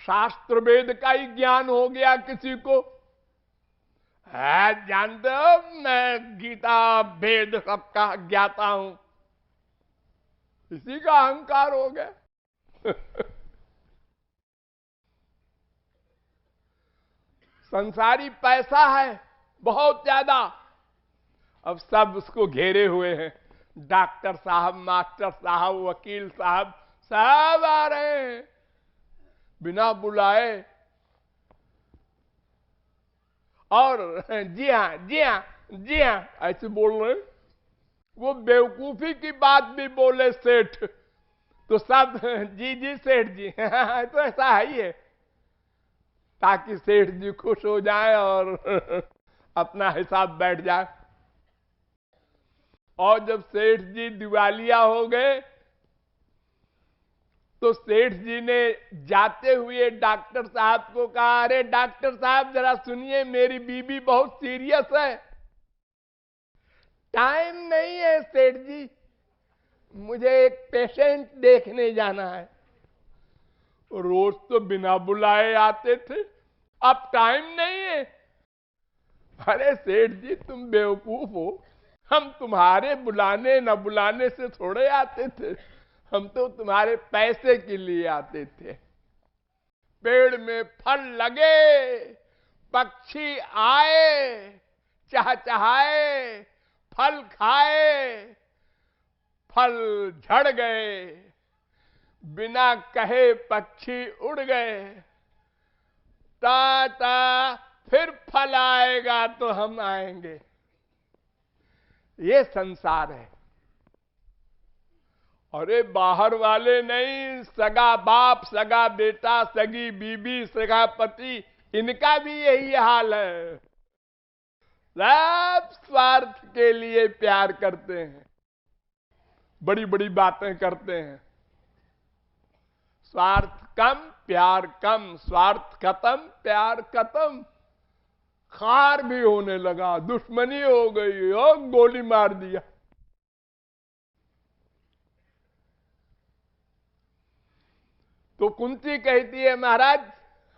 शास्त्र वेद का ही ज्ञान हो गया किसी को, है जानते हो मैं गीता वेद सबका ज्ञाता हूं, इसी का अहंकार हो गया। संसारी पैसा है बहुत ज्यादा, अब सब उसको घेरे हुए हैं, डॉक्टर साहब, मास्टर साहब, वकील साहब, सब आ रहे हैं बिना बुलाए। और जी हाँ जी हाँ जी हाँ ऐसे बोल रहे हैं। वो बेवकूफी की बात भी बोले सेठ तो सब जी जी सेठ जी। तो ऐसा है ही है, ताकि सेठ जी खुश हो जाए और अपना हिसाब बैठ जाए। और जब सेठ जी दिवालिया हो गए तो सेठ जी ने जाते हुए डॉक्टर साहब को कहा, अरे डॉक्टर साहब जरा सुनिए, मेरी बीबी बहुत सीरियस है, टाइम नहीं है सेठ जी, मुझे एक पेशेंट देखने जाना है। रोज तो बिना बुलाए आते थे, अब टाइम नहीं है। अरे सेठ जी तुम बेवकूफ हो, हम तुम्हारे बुलाने न बुलाने से थोड़े आते थे, हम तो तुम्हारे पैसे के लिए आते थे। पेड़ में फल लगे, पक्षी आए, चहचहाए, फल खाए, फल झड़ गए, बिना कहे पक्षी उड़ गए, टाटा फिर फल आएगा तो हम आएंगे। ये संसार है। अरे बाहर वाले नहीं, सगा बाप, सगा बेटा, सगी बीबी, सगा पति, इनका भी यही हाल है। सब स्वार्थ के लिए प्यार करते हैं, बड़ी बड़ी बातें करते हैं। स्वार्थ कम प्यार कम, स्वार्थ खत्म प्यार खत्म। खार भी होने लगा, दुश्मनी हो गई, और गोली मार दिया। तो कुंती कहती है, महाराज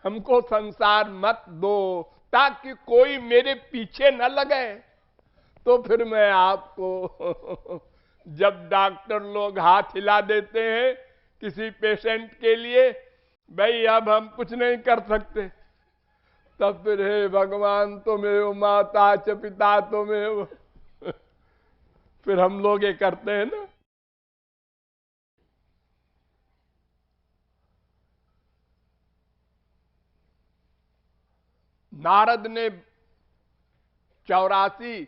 हमको संसार मत दो, ताकि कोई मेरे पीछे न लगे। तो फिर मैं आपको जब डॉक्टर लोग हाथ हिला देते हैं किसी पेशेंट के लिए, भाई अब हम कुछ नहीं कर सकते, तब फिर हे भगवान तुम्हें माता च पिता तुम्हें, फिर हम लोग ये करते हैं ना। नारद ने 84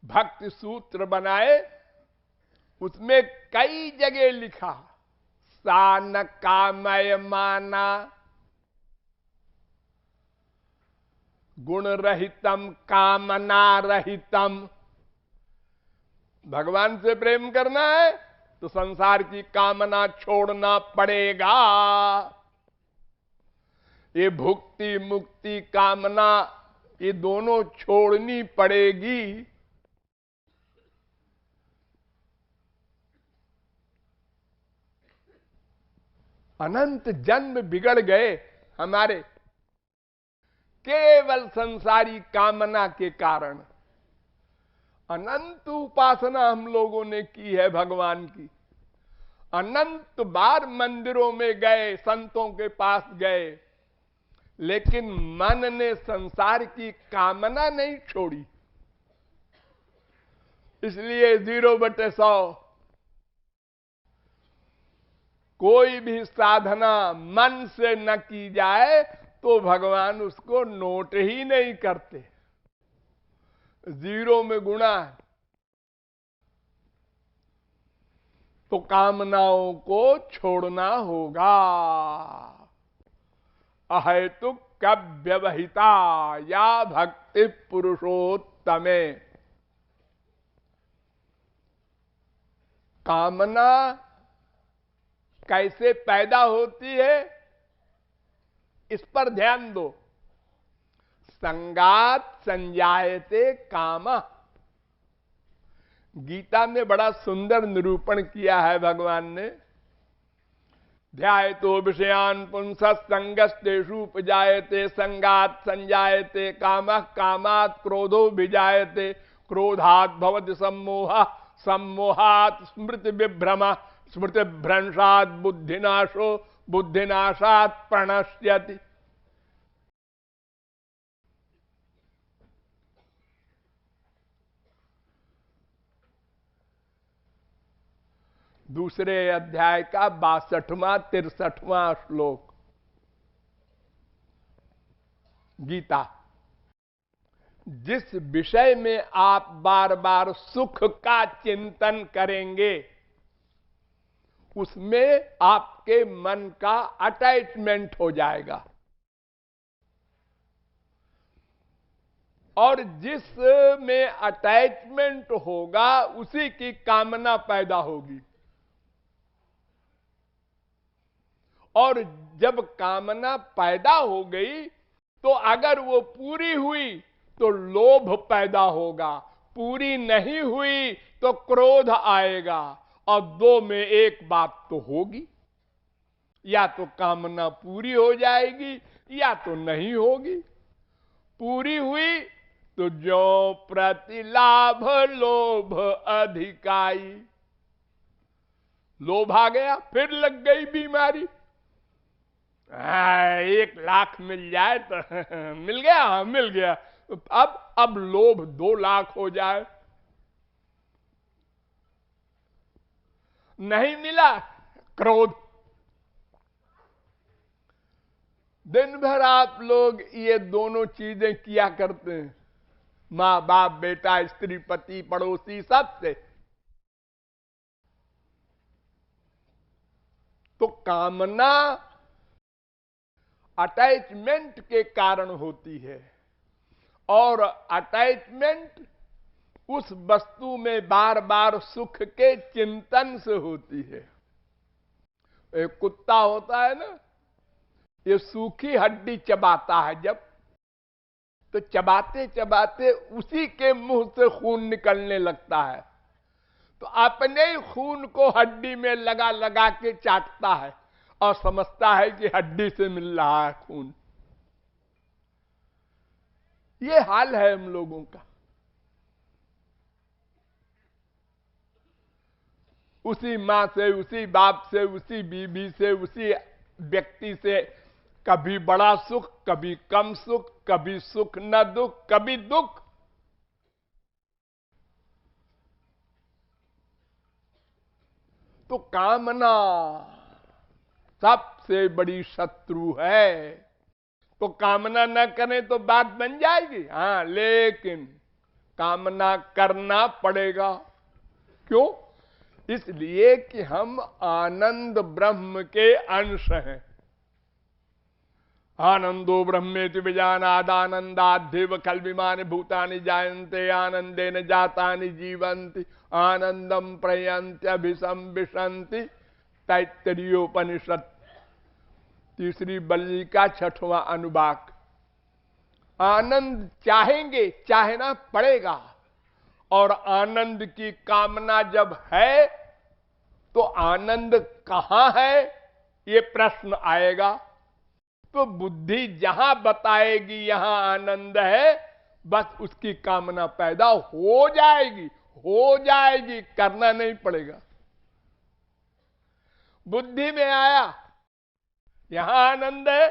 भक्ति सूत्र बनाए, उसमें कई जगह लिखा सा न कामय माना, गुण रहितम कामना रहितम। भगवान से प्रेम करना है तो संसार की कामना छोड़ना पड़ेगा। ये भुक्ति मुक्ति कामना, ये दोनों छोड़नी पड़ेगी। अनंत जन्म बिगड़ गए हमारे केवल संसारी कामना के कारण। अनंत उपासना हम लोगों ने की है भगवान की, अनंत बार मंदिरों में गए, संतों के पास गए, लेकिन मन ने संसार की कामना नहीं छोड़ी। इसलिए 0/100 कोई भी साधना मन से न की जाए तो भगवान उसको नोट ही नहीं करते, 0 में गुणा है। तो कामनाओं को छोड़ना होगा। अहेतुक कव्यवहिता या भक्ति पुरुषोत्तमे। कामना कैसे पैदा होती है इस पर ध्यान दो। संगात संजायते काम। गीता में बड़ा सुंदर निरूपण किया है भगवान ने। ध्यायतो विषयान पुंसः संगस्तेषु उपजायते, संगात् संजायते कामः, कामात् क्रोधो विजायते, क्रोधात् भवति सम्मोहः, सम्मोहात् स्मृति विभ्रमः, स्मृति भ्रंशात् बुद्धिनाशो, बुद्धिनाशात् प्रणश्यति। दूसरे अध्याय का 62वां 63वां श्लोक गीता। जिस विषय में आप बार बार सुख का चिंतन करेंगे उसमें आपके मन का अटैचमेंट हो जाएगा, और जिस में अटैचमेंट होगा उसी की कामना पैदा होगी, और जब कामना पैदा हो गई तो अगर वो पूरी हुई तो लोभ पैदा होगा, पूरी नहीं हुई तो क्रोध आएगा, और दो में एक बात तो होगी, या तो कामना पूरी हो जाएगी या तो नहीं होगी। पूरी हुई तो जो प्रतिलाभ लोभ अधिकाई, लोभ आ गया फिर लग गई बीमारी। 1 लाख मिल जाए तो मिल गया, हाँ मिल गया, अब लोभ 2 लाख हो जाए, नहीं मिला क्रोध। दिन भर आप लोग ये दोनों चीजें किया करते हैं, माँ बाप बेटा स्त्री पति पड़ोसी सबसे, तो कामना अटैचमेंट के कारण होती है, और अटैचमेंट उस वस्तु में बार बार सुख के चिंतन से होती है। एक कुत्ता होता है ना, ये सूखी हड्डी चबाता है जब, तो चबाते चबाते उसी के मुंह से खून निकलने लगता है, तो अपने ही खून को हड्डी में लगा लगा के चाटता है और समझता है कि हड्डी से मिल रहा है खून। ये हाल है हम लोगों का। उसी मां से, उसी बाप से, उसी बीबी से, उसी व्यक्ति से कभी बड़ा सुख, कभी कम सुख, कभी सुख न दुख, कभी दुख। तो कामना सबसे बड़ी शत्रु है। तो कामना न करें तो बात बन जाएगी, हाँ, लेकिन कामना करना पड़ेगा। क्यों? इसलिए कि हम आनंद ब्रह्म के अंश हैं। आनंदो ब्रह्मेति विजानाद आनंदाद्धेव खल्विमानि भूतानि जायन्ते आनंदेन जातानि जीवन्ति आनंदम प्रयन्त्यभिसंविशन्ति। तैत्तरीयोपनिषद 3री बल्ली का 6वां अनुवाक। आनंद चाहेंगे, चाहना पड़ेगा, और आनंद की कामना जब है तो आनंद कहां है ये प्रश्न आएगा। तो बुद्धि जहां बताएगी यहां आनंद है, बस उसकी कामना पैदा हो जाएगी, हो जाएगी, करना नहीं पड़ेगा। बुद्धि में आया यहां आनंद है,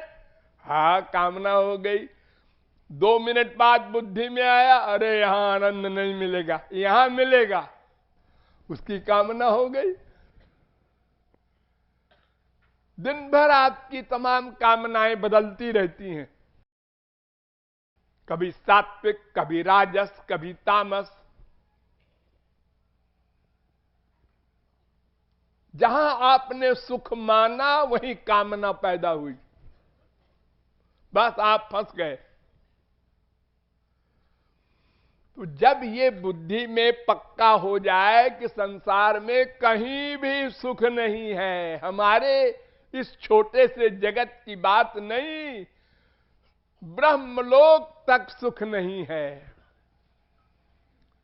हाँ, कामना हो गई। 2 मिनट बाद बुद्धि में आया, अरे यहां आनंद नहीं मिलेगा, यहां मिलेगा, उसकी कामना हो गई। दिन भर आपकी तमाम कामनाएं बदलती रहती हैं, कभी सात्विक, कभी राजस, कभी तामस। जहां आपने सुख माना वहीं कामना पैदा हुई, बस आप फंस गए। तो जब ये बुद्धि में पक्का हो जाए कि संसार में कहीं भी सुख नहीं है, हमारे इस छोटे से जगत की बात नहीं, ब्रह्मलोक तक सुख नहीं है,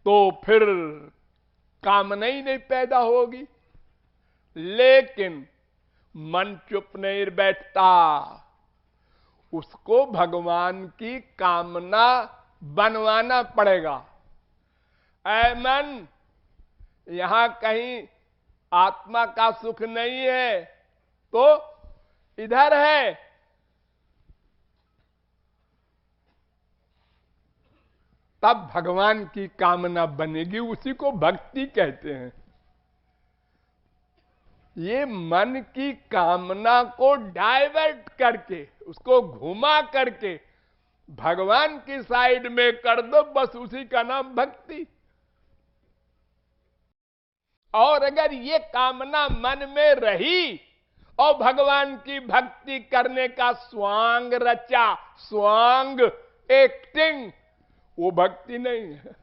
तो फिर कामना ही नहीं पैदा होगी। लेकिन मन चुप नहीं बैठता, उसको भगवान की कामना बनवाना पड़ेगा। ऐ मन, यहां कहीं आत्मा का सुख नहीं है तो इधर है। तब भगवान की कामना बनेगी, उसी को भक्ति कहते हैं। ये मन की कामना को डाइवर्ट करके, उसको घुमा करके भगवान की साइड में कर दो, बस उसी का नाम भक्ति। और अगर ये कामना मन में रही और भगवान की भक्ति करने का स्वांग रचा, स्वांग एक्टिंग, वो भक्ति नहीं है,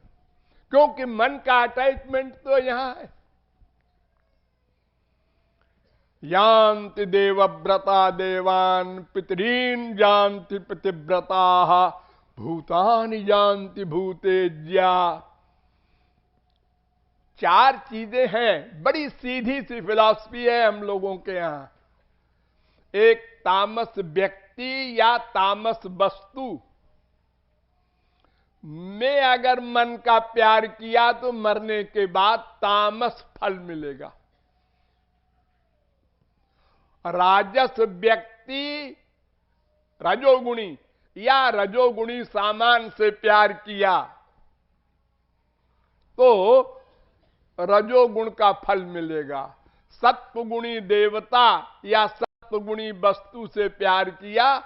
क्योंकि मन का अटैचमेंट तो यहां है। यान्ति देवव्रता देवान पितरीन जानति पतिव्रता भूतानि जानति भूतेज्या। चार चीजें हैं, बड़ी सीधी सी फिलॉसफी है हम लोगों के यहां। एक, तामस व्यक्ति या तामस वस्तु में अगर मन का प्यार किया तो मरने के बाद तामस फल मिलेगा। राजस व्यक्ति, रजोगुणी या रजोगुणी सामान से प्यार किया तो रजोगुण का फल मिलेगा। सत्वगुणी देवता या सत्वगुणी वस्तु से प्यार किया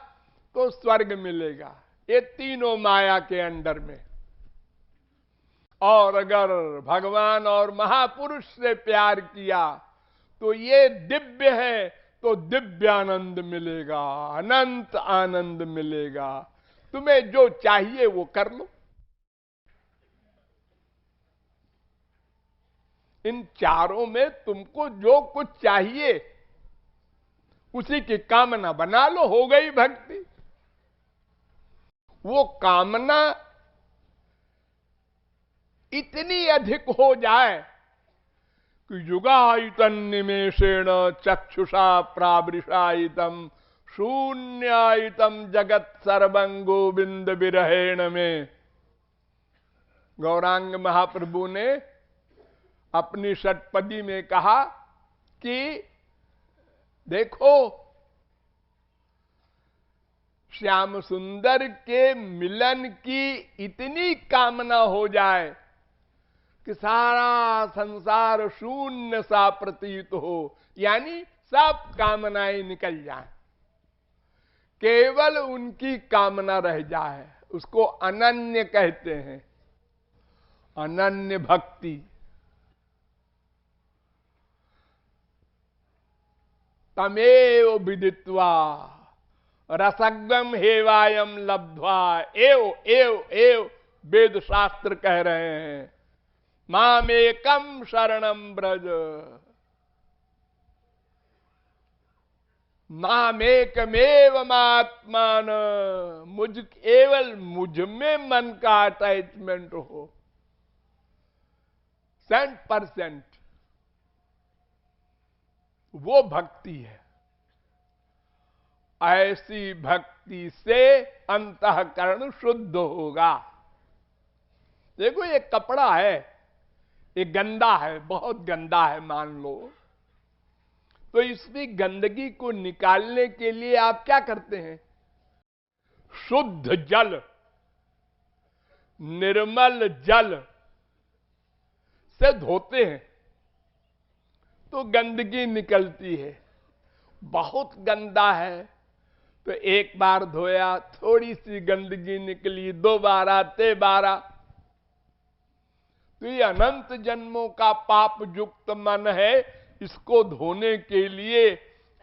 तो स्वर्ग मिलेगा। ये तीनों माया के अंडर में। और अगर भगवान और महापुरुष से प्यार किया तो ये दिव्य है, तो दिव्य आनंद मिलेगा, अनंत आनंद मिलेगा। तुम्हें जो चाहिए वो कर लो। इन चारों में तुमको जो कुछ चाहिए उसी की कामना बना लो, हो गई भक्ति। वो कामना इतनी अधिक हो जाए कि युगायतन निमेषेण चक्षुषा प्रावृषायितम शून्यायितम जगत सर्वं गोविंद विरहेण में। गौरांग महाप्रभु ने अपनी षटपदी में कहा कि देखो, श्याम सुंदर के मिलन की इतनी कामना हो जाए कि सारा संसार शून्य सा प्रतीत हो, यानी सब कामनाएं निकल जाए, केवल उनकी कामना रह जाए, उसको अनन्य कहते हैं, अनन्य भक्ति। तमेव विदित्वा रसगम हेवायम लब्ध्वा। एव एव एव वेद शास्त्र कह रहे हैं, मामेकम शरणम ब्रज, मामेकमेव मात्मान। केवल मुझ में मन का अटैचमेंट हो 100%, वो भक्ति है। ऐसी भक्ति से अंतःकरण शुद्ध होगा। देखो, ये कपड़ा है, ये गंदा है, बहुत गंदा है मान लो, तो इसकी गंदगी को निकालने के लिए आप क्या करते हैं? शुद्ध जल, निर्मल जल से धोते हैं तो गंदगी निकलती है। बहुत गंदा है तो एक बार धोया, थोड़ी सी गंदगी निकली, 2 बार, 3 बार, तो ये अनंत जन्मों का पाप युक्त मन है, इसको धोने के लिए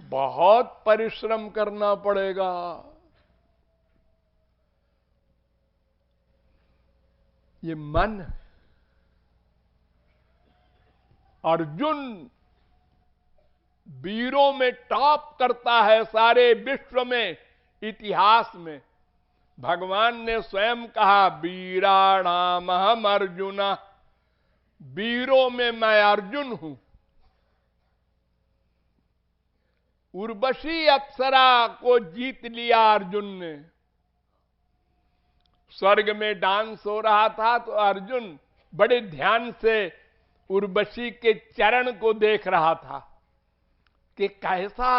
बहुत परिश्रम करना पड़ेगा। ये मन, अर्जुन वीरों में टॉप करता है सारे विश्व में, इतिहास में। भगवान ने स्वयं कहा, वीराणाम हम अर्जुना, वीरों में मैं अर्जुन हूं। उर्वशी अप्सरा को जीत लिया अर्जुन ने। स्वर्ग में डांस हो रहा था तो अर्जुन बड़े ध्यान से उर्वशी के चरण को देख रहा था कि कैसा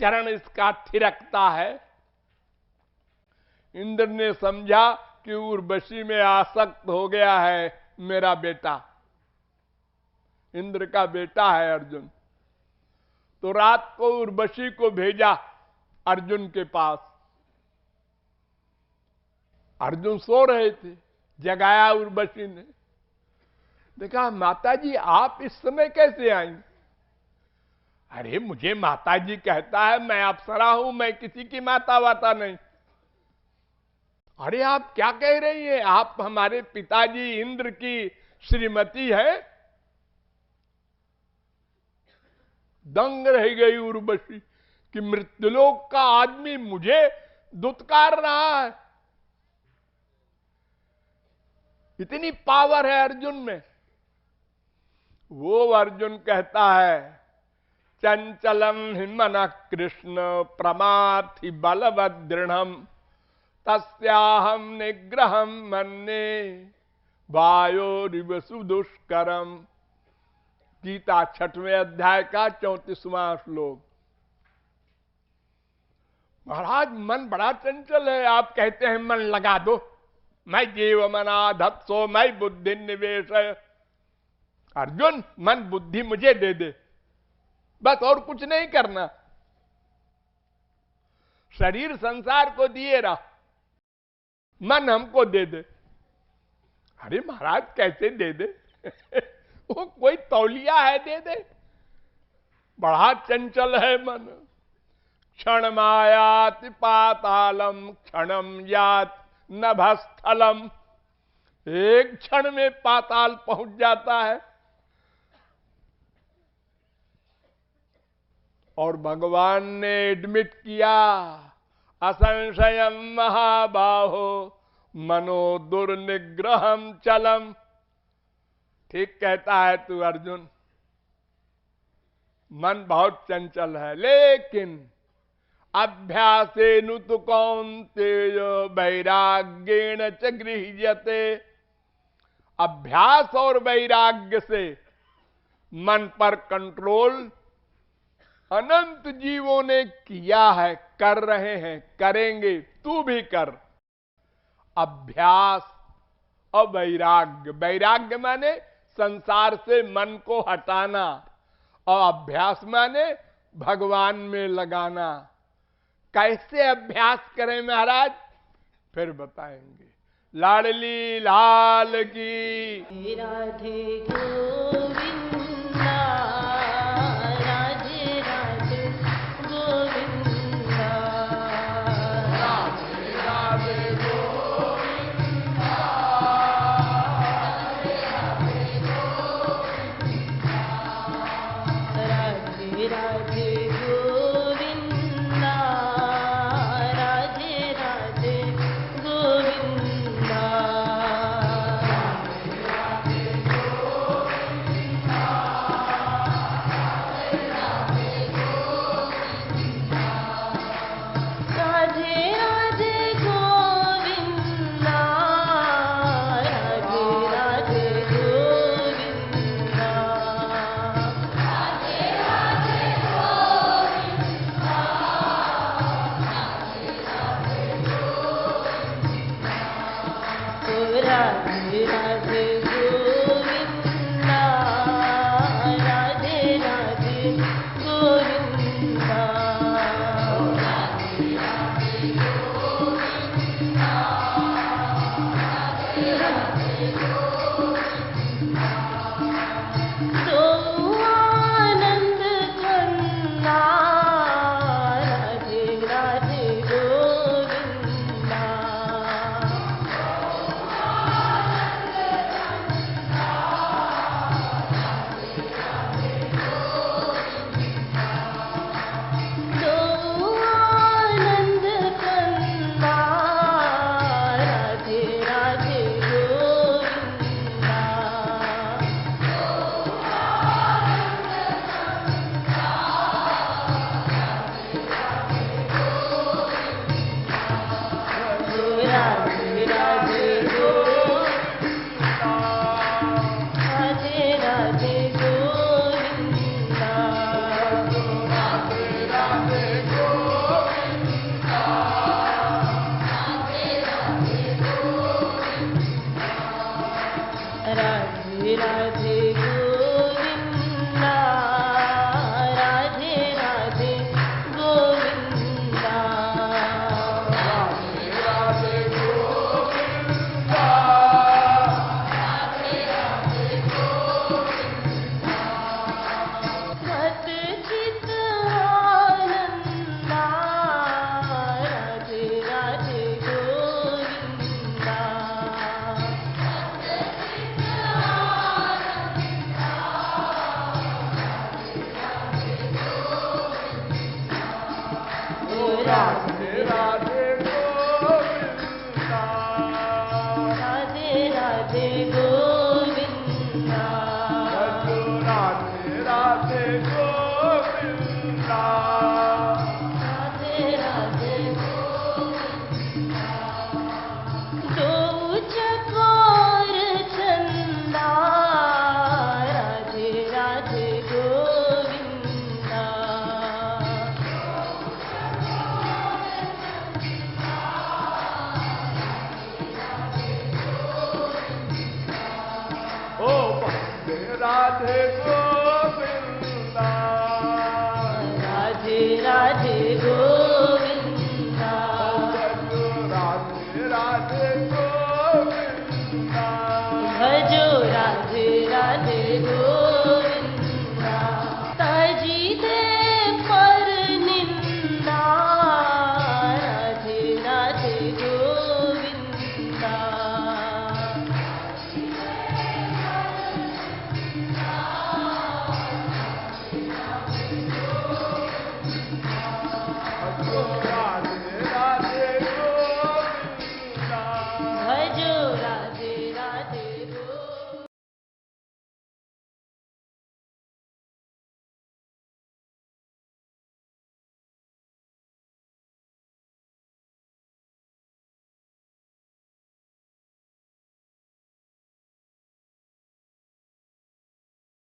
चरण इसका थिरकता है। इंद्र ने समझा कि उर्वशी में आसक्त हो गया है मेरा बेटा, इंद्र का बेटा है अर्जुन। तो रात को उर्वशी को भेजा अर्जुन के पास। अर्जुन सो रहे थे, जगाया उर्वशी ने। देखा, माताजी आप इस समय कैसे आई? अरे मुझे माताजी कहता है, मैं अप्सरा हूं, मैं किसी की माता वाता नहीं। अरे आप क्या कह रही हैं? आप हमारे पिताजी इंद्र की श्रीमती है। दंग रह गई उर्वशी कि मृत्युलोक का आदमी मुझे दुत्कार रहा है। इतनी पावर है अर्जुन में। वो अर्जुन कहता है, चंचलम हिमन कृष्ण प्रमाथि बलवद दृढ़म तस्याहम निग्रहम मन्ये वायोरिव सुदुष्करम। गीता 6वें अध्याय का 34वां श्लोक। महाराज मन बड़ा चंचल है, आप कहते हैं मन लगा दो, मैं जीव मना धत्सो मैं बुद्धि निवेश। अर्जुन मन बुद्धि मुझे दे दे, बस और कुछ नहीं करना। शरीर संसार को दिए रहा, मन हमको दे दे। अरे महाराज कैसे दे दे? वो कोई तौलिया है दे दे? बड़ा चंचल है मन। क्षण मायाति पातालम क्षणम यात नभस्थलम। एक क्षण में पाताल पहुंच जाता है। और भगवान ने एडमिट किया, असंशयम महाबाहो मनो दुर्निग्रहम चलम। ठीक कहता है तू अर्जुन, मन बहुत चंचल है, लेकिन अभ्यासेनु तु कौन्तेय वैराग्येण च गृह्यते। अभ्यास और वैराग्य से मन पर कंट्रोल अनंत जीवों ने किया है, कर रहे हैं, करेंगे, तू भी कर। अभ्यास और वैराग्य। वैराग्य माने संसार से मन को हटाना, और अभ्यास माने भगवान में लगाना। कैसे अभ्यास करें महाराज? फिर बताएंगे। लाडली लाल की राधे गोविंदा, राधे राधे गोविंदा, राधे राधे गोविंदा, राधे राधे गोविंदा, राधे राधे गोविंदा, राधे राधे गोविंदा, राधे राधे गोविंदा, राधे राधे गोविंदा, राधे राधे गोविंदा, राधे राधे गोविंदा, राधे